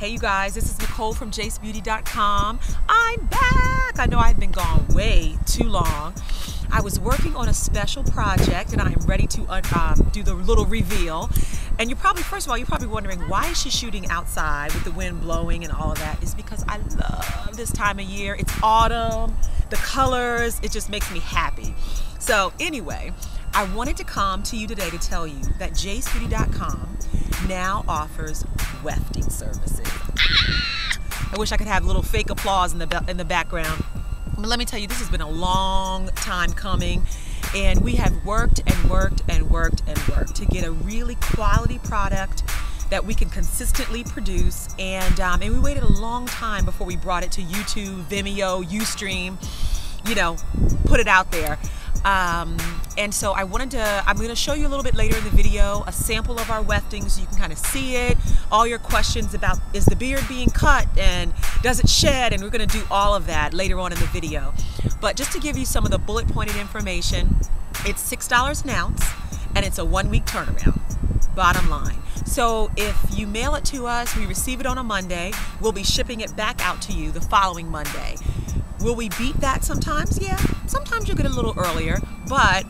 Hey you guys, this is Nicole from JACEbeauty.com. I'm back. I know I've been gone way too long. I was working on a special project and I'm ready to do the little reveal. And you're probably, first of all, you're probably wondering why is she shooting outside with the wind blowing and all of that. It's because I love this time of year. It's autumn, the colors, it just makes me happy. So anyway, I wanted to come to you today to tell you that JACEbeauty.com now offers wefting services. I wish I could have little fake applause in the background. But let me tell you, this has been a long time coming, and we have worked and worked and worked and worked to get a really quality product that we can consistently produce, and we waited a long time before we brought it to YouTube, Vimeo, Ustream, you know, put it out there. And so I'm going to show you a little bit later in the video a sample of our wefting so you can kind of see it, all your questions about is the beard being cut and does it shed, and we're going to do all of that later on in the video. But just to give you some of the bullet pointed information, it's $6 an ounce and it's a 1-week turnaround, bottom line. So if you mail it to us, we receive it on a Monday, we'll be shipping it back out to you the following Monday. Will we beat that sometimes? Yeah, sometimes you'll get a little earlier, but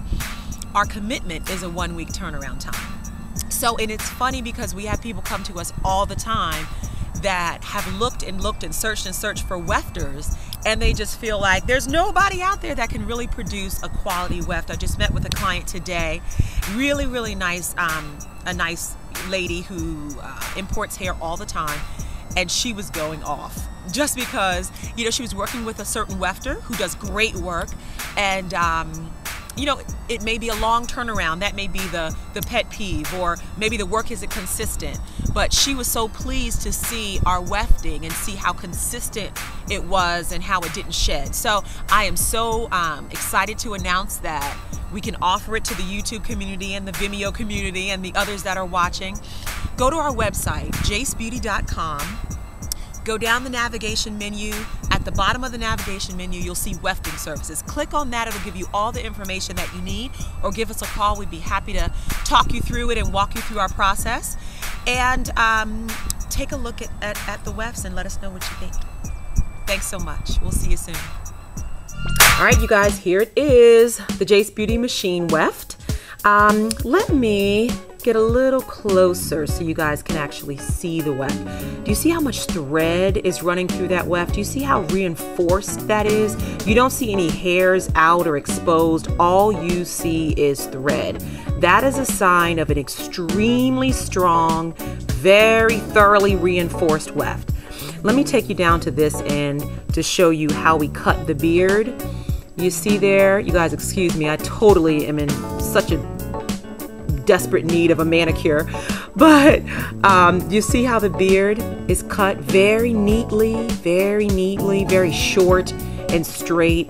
our commitment is a 1-week turnaround time. So, and it's funny because we have people come to us all the time that have looked and searched for wefters, and they just feel like there's nobody out there that can really produce a quality weft. I just met with a client today, really nice, a nice lady who imports hair all the time, and she was going off just because, you know, she was working with a certain wefter who does great work, and you know, it may be a long turnaround. That may be the pet peeve, or maybe the work isn't consistent. But she was so pleased to see our wefting and see how consistent it was and how it didn't shed. So I am so excited to announce that we can offer it to the YouTube community and the Vimeo community and the others that are watching. Go to our website, JACEbeauty.com. Go down the navigation menu. At the bottom of the navigation menu, you'll see wefting services. Click on that. It'll give you all the information that you need, or give us a call. We'd be happy to talk you through it and walk you through our process. And take a look at the wefts and let us know what you think. Thanks so much. We'll see you soon. All right, you guys, here it is, the Jace Beauty Machine Weft. Let me get a little closer so you guys can actually see the weft. Do you see how much thread is running through that weft? Do you see how reinforced that is? You don't see any hairs out or exposed. All you see is thread. That is a sign of an extremely strong, very thoroughly reinforced weft. Let me take you down to this end to show you how we cut the beard. You see there, you guys excuse me, I totally am in such a desperate need of a manicure, but you see how the beard is cut very neatly, very short and straight.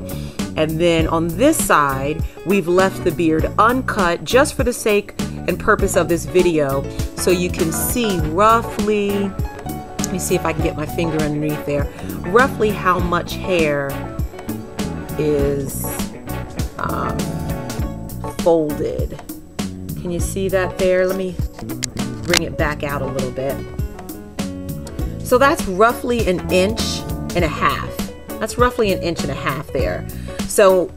And then on this side, we've left the beard uncut just for the sake and purpose of this video, so you can see roughly, let me see if I can get my finger underneath there, roughly how much hair is folded. Can you see that there? Let me bring it back out a little bit. So that's roughly 1.5 inches. That's roughly 1.5 inches there. So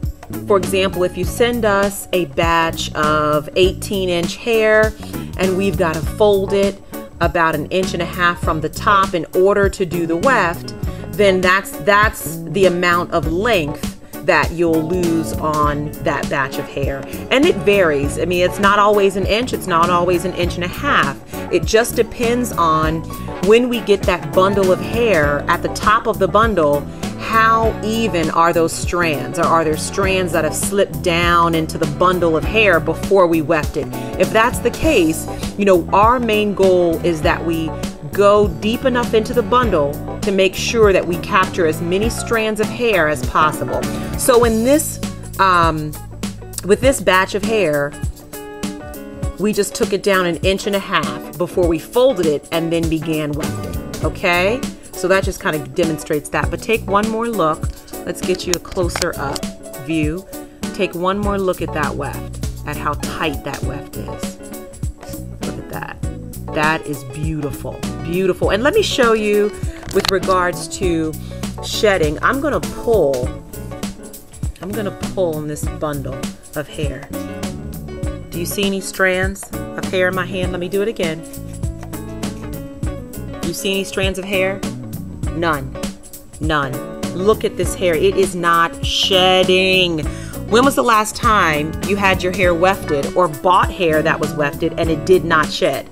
for example, if you send us a batch of 18-inch hair and we've got to fold it about 1.5 inches from the top in order to do the weft, then that's the amount of length that you'll lose on that batch of hair. And it varies. I mean, it's not always 1 inch, it's not always 1.5 inches. It just depends on when we get that bundle of hair at the top of the bundle, how even are those strands? Or are there strands that have slipped down into the bundle of hair before we weft it? If that's the case, you know, our main goal is that we go deep enough into the bundle to make sure that we capture as many strands of hair as possible. So in this, with this batch of hair, we just took it down 1.5 inches before we folded it and then began wefting, okay? So that just kind of demonstrates that. But take one more look. Let's get you a closer up view. Take one more look at that weft, at how tight that weft is. Look at that. That is beautiful, beautiful. And let me show you with regards to shedding. I'm gonna pull on this bundle of hair. Do you see any strands of hair in my hand? Let me do it again. Do you see any strands of hair? None, none. Look at this hair, it is not shedding. When was the last time you had your hair wefted or bought hair that was wefted and it did not shed?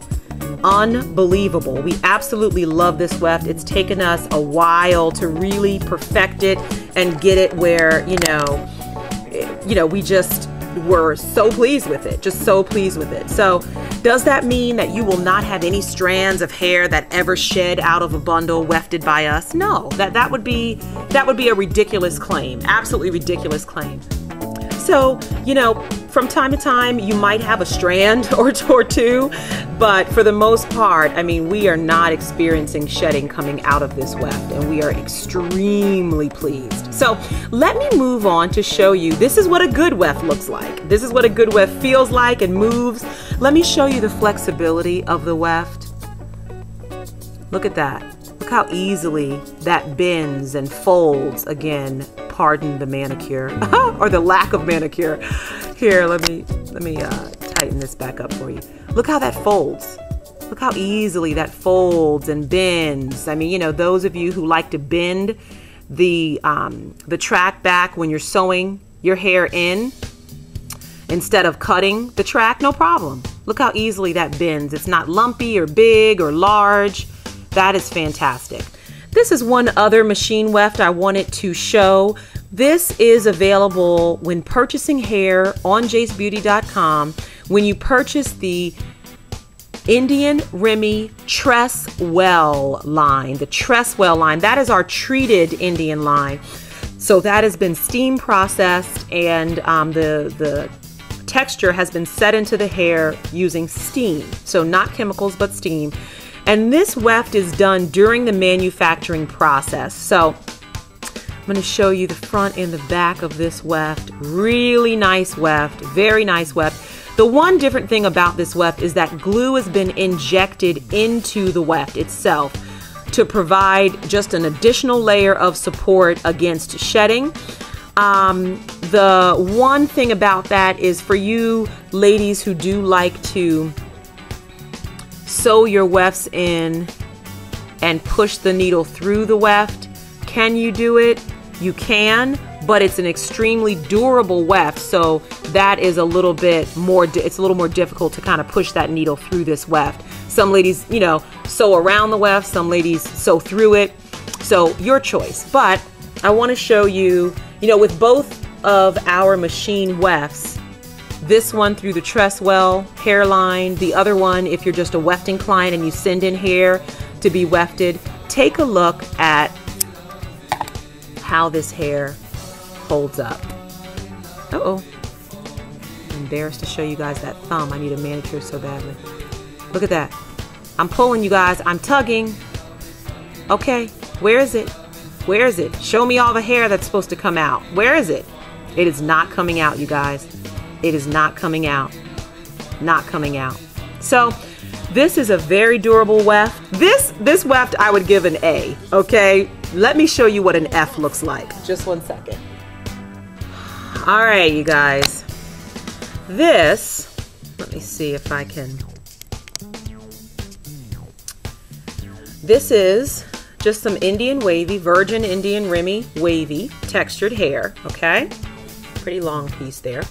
Unbelievable. We absolutely love this weft. It's taken us a while to really perfect it and get it where, we just were so pleased with it, just so pleased with it. So does that mean that you will not have any strands of hair that ever shed out of a bundle wefted by us? No, that would be a ridiculous claim, absolutely ridiculous claim. So, from time to time, you might have a strand or two, but for the most part, I mean, we are not experiencing shedding coming out of this weft, and we are extremely pleased. So let me move on to show you, this is what a good weft looks like. This is what a good weft feels like and moves. Let me show you the flexibility of the weft. Look at that. Look how easily that bends and folds. Again, pardon the manicure or the lack of manicure. Here, let me tighten this back up for you. Look how that folds. Look how easily that folds and bends. I mean, those of you who like to bend the track back when you're sewing your hair in instead of cutting the track, no problem. Look how easily that bends. It's not lumpy or big or large. That is fantastic. This is one other machine weft I wanted to show. This is available when purchasing hair on JaceBeauty.com. When you purchase the Indian Remy Tresswell line, the Tresswell line, that is our treated Indian line. So that has been steam processed, and the texture has been set into the hair using steam. So not chemicals, but steam. And this weft is done during the manufacturing process. So I'm going to show you the front and the back of this weft. Really nice weft, very nice weft. The one different thing about this weft is that glue has been injected into the weft itself to provide just an additional layer of support against shedding. The one thing about that is for you ladies who do like to sew your wefts in and push the needle through the weft. Can you do it? You can, but it's an extremely durable weft, so that is a little bit more, it's a little more difficult to kind of push that needle through this weft. Some ladies, sew around the weft, some ladies sew through it, so your choice. But I want to show you, with both of our machine wefts, this one through the Tresswell hairline, the other one if you're just a wefting client and you send in hair to be wefted, take a look at how this hair holds up. Uh-oh. I'm embarrassed to show you guys that thumb. I need a manicure so badly. Look at that. I'm pulling, you guys. I'm tugging. Okay, where is it? Where is it? Show me all the hair that's supposed to come out. Where is it? It is not coming out, you guys. It is not coming out. Not coming out. So this is a very durable weft. This weft I would give an A, okay? Let me show you what an F looks like. Just one second. All right, you guys. This, let me see if I can. This is just some Indian wavy, virgin Indian Remy wavy textured hair, okay? Pretty long piece there.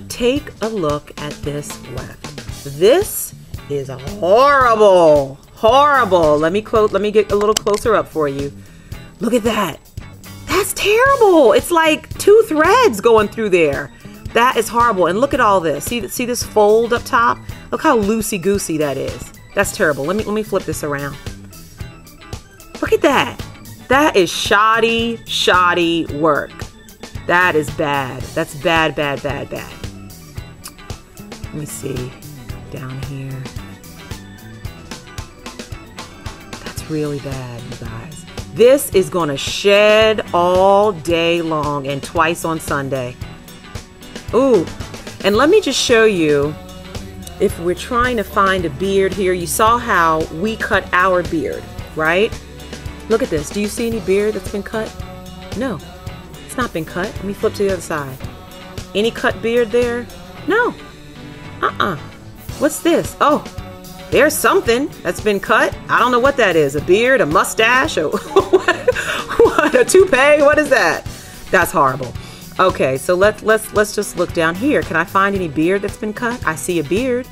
Take a look at this weft. This is horrible, horrible. Let me get a little closer up for you. Look at that. That's terrible. It's like 2 threads going through there. That is horrible. And look at all this. See this fold up top? Look how loosey-goosey that is. That's terrible. Let me flip this around. Look at that. That is shoddy, shoddy work. That is bad. That's bad, bad, bad, bad. Let me see down here. That's really bad, you guys. This is gonna shed all day long and twice on Sunday. Ooh, and let me just show you if we're trying to find a beard here, you saw how we cut our beard, right? Look at this. Do you see any beard that's been cut? No, it's not been cut. Let me flip to the other side. Any cut beard there? No. What's this? Oh, there's something that's been cut. I don't know what that is. A beard, a mustache, or what? A toupee? What is that? That's horrible. Okay, so let's just look down here. Can I find any beard that's been cut? I see a beard.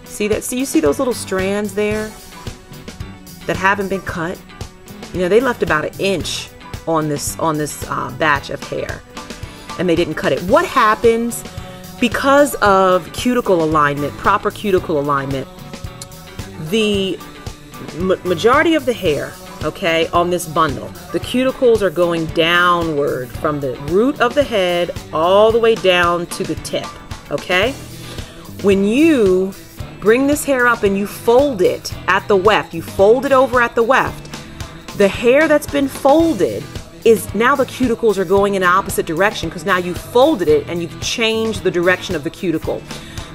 See that? See, you see those little strands there that haven't been cut? You know, they left about an inch on this batch of hair, and they didn't cut it. What happens because of cuticle alignment, proper cuticle alignment? The majority of the hair, okay, on this bundle, the cuticles are going downward from the root of the head all the way down to the tip, okay? When you bring this hair up and you fold it at the weft, you fold it over at the weft, the hair that's been folded is now the cuticles are going in the opposite direction because now you've folded it and you've changed the direction of the cuticle.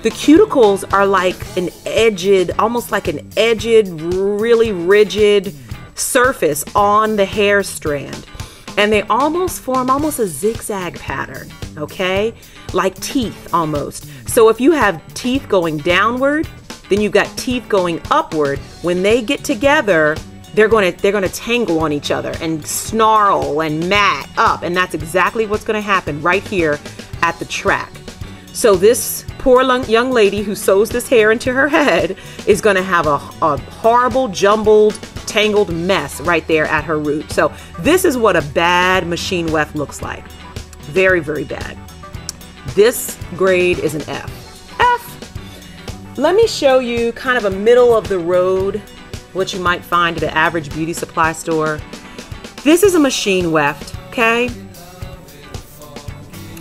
The cuticles are like an edged, almost like an edged, really rigid surface on the hair strand. And they almost form almost a zigzag pattern, okay? Like teeth almost. So if you have teeth going downward, then you've got teeth going upward. When they get together, they're going to tangle on each other and snarl and mat up. And that's exactly what's going to happen right here at the track. So this poor young lady who sews this hair into her head is going to have a horrible, jumbled, tangled mess right there at her root. So this is what a bad machine weft looks like. Very, very bad. This grade is an F. F. Let me show you kind of a middle of the road, what you might find at an average beauty supply store. This is a machine weft, okay?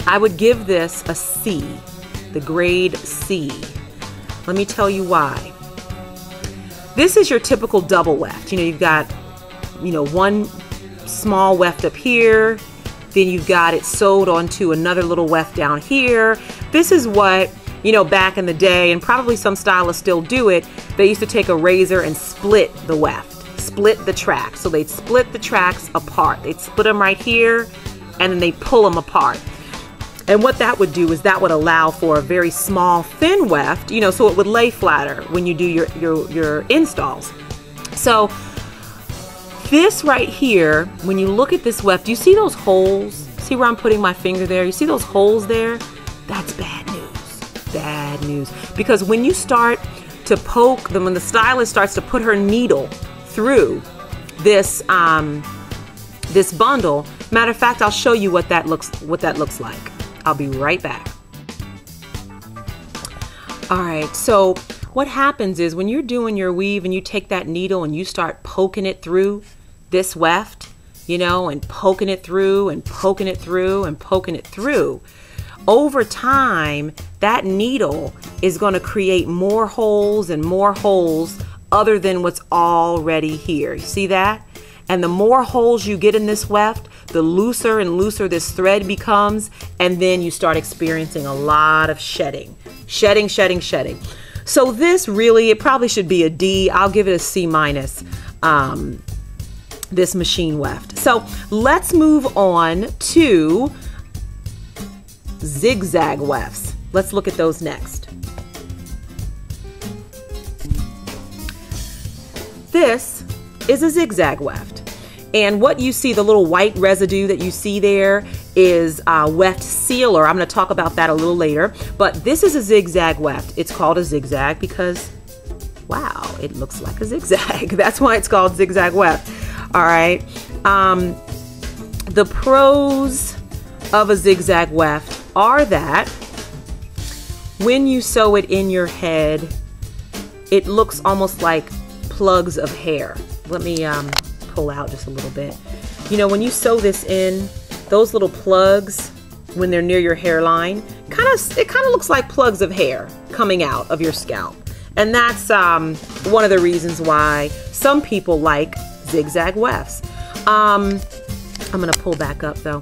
I would give this a C, the grade C. Let me tell you why. This is your typical double weft. You know, you've got, you know, one small weft up here, then you've got it sewed onto another little weft down here. This is what, you know, back in the day, and probably some stylists still do it, they used to take a razor and split the weft, split the tracks. So they'd split the tracks apart. They'd split them right here, and then they pull them apart. And what that would do is that would allow for a very small, thin weft, you know, so it would lay flatter when you do your installs. So this right here, when you look at this weft, do you see those holes? See where I'm putting my finger there? You see those holes there? That's bad news. Bad news. Because when you start to poke them, when the stylist starts to put her needle through this this bundle, matter of fact, I'll show you what that looks like. I'll be right back. All right, so what happens is when you're doing your weave and you take that needle and you start poking it through this weft, you know, and poking it through and poking it through and poking it through, over time, that needle is going to create more holes and more holes other than what's already here. You see that? And the more holes you get in this weft, the looser and looser this thread becomes, and then you start experiencing a lot of shedding. Shedding, shedding, shedding. So this really, it probably should be a D. I'll give it a C minus, this machine weft. So let's move on to zigzag wefts. Let's look at those next. This is a zigzag weft. And what you see, the little white residue that you see there is weft sealer. I'm going to talk about that a little later. But this is a zigzag weft. It's called a zigzag because, wow, it looks like a zigzag. That's why it's called zigzag weft. All right. The pros of a zigzag weft are that when you sew it in your head, it looks almost like plugs of hair. Let me pull out just a little bit. You know, when you sew this in, those little plugs, when they're near your hairline, it kind of looks like plugs of hair coming out of your scalp. And that's one of the reasons why some people like zigzag wefts. I'm gonna pull back up though.